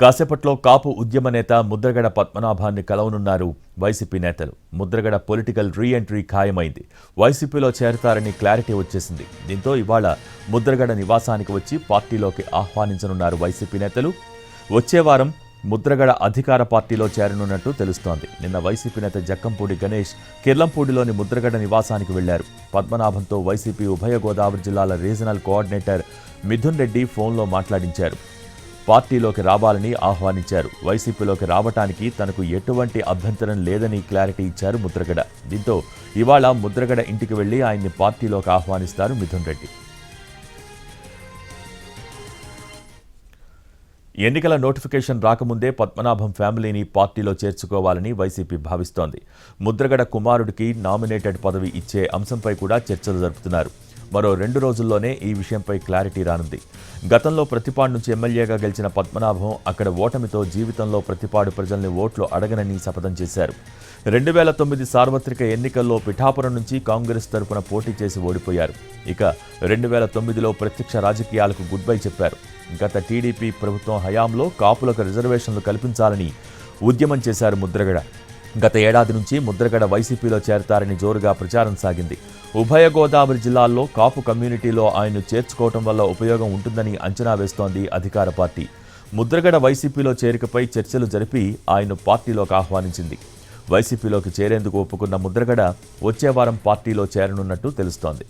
కాసేపట్లో కాపు ఉద్యమ నేత ముద్రగడ పద్మనాభాన్ని కలవనున్నారు వైసీపీ నేతలు. ముద్రగడ పొలిటికల్ రీ ఎంట్రీ ఖాయమైంది. వైసీపీలో చేరతారని క్లారిటీ వచ్చేసింది. దీంతో ఇవాళ ముద్రగడ నివాసానికి వచ్చి పార్టీలోకి ఆహ్వానించనున్నారు వైసీపీ నేతలు. వచ్చే వారం ముద్రగడ అధికార పార్టీలో చేరనున్నట్టు తెలుస్తోంది. నిన్న వైసీపీ నేత జక్కంపూడి గణేష్ కిర్లంపూడిలోని ముద్రగడ నివాసానికి వెళ్లారు. పద్మనాభంతో వైసీపీ ఉభయ గోదావరి జిల్లాల రీజనల్ కోఆర్డినేటర్ మిథున్ రెడ్డి ఫోన్లో మాట్లాడించారు. పార్టీలోకి రావాలని ఆహ్వానించారు. వైసీపీలోకి రావటానికి తనకు ఎటువంటి అభ్యంతరం లేదని క్లారిటీ ఇచ్చారు ముద్రగడ. దీంతో ఇవాళ ముద్రగడ ఇంటికి వెళ్లి ఆయన్ని పార్టీలోకి ఆహ్వానిస్తారు మిథున్ రెడ్డి. ఎన్నికల నోటిఫికేషన్ రాకముందే పద్మనాభం ఫ్యామిలీని పార్టీలో చేర్చుకోవాలని వైసీపీ భావిస్తోంది. ముద్రగడ కుమారుడికి నామినేటెడ్ పదవి ఇచ్చే అంశంపై కూడా చర్చలు జరుపుతున్నారు. మరో 2 రోజుల్లోనే ఈ విషయంపై క్లారిటీ రానుంది. గతంలో ప్రతిపాడు నుంచి ఎమ్మెల్యేగా గెలిచిన పద్మనాభం అక్కడ ఓటమితో జీవితంలో ప్రతిపాడు ప్రజల్ని ఓట్లు అడగనని శపథం చేశారు. 2009 సార్వత్రిక ఎన్నికల్లో పిఠాపురం నుంచి కాంగ్రెస్ తరపున పోటీ చేసి ఓడిపోయారు. ఇక 2009లో ప్రత్యక్ష రాజకీయాలకు గుడ్ బై చెప్పారు. గత టీడీపీ ప్రభుత్వం హయాంలో కాపులకు రిజర్వేషన్లు కల్పించాలని ఉద్యమం చేశారు ముద్రగడ. గత ఏడాది నుంచి ముద్రగడ వైసీపీలో చేరతారని జోరుగా ప్రచారం సాగింది. ఉభయ గోదావరి జిల్లాల్లో కాపు కమ్యూనిటీలో ఆయన్ను చేర్చుకోవటం వల్ల ఉపయోగం ఉంటుందని అంచనా వేస్తోంది అధికార పార్టీ. ముద్రగడ వైసీపీలో చేరికపై చర్చలు జరిపి ఆయన్ను పార్టీలోకి ఆహ్వానించింది. వైసీపీలోకి చేరేందుకు ఒప్పుకున్న ముద్రగడ వచ్చే వారం పార్టీలో చేరనున్నట్టు తెలుస్తోంది.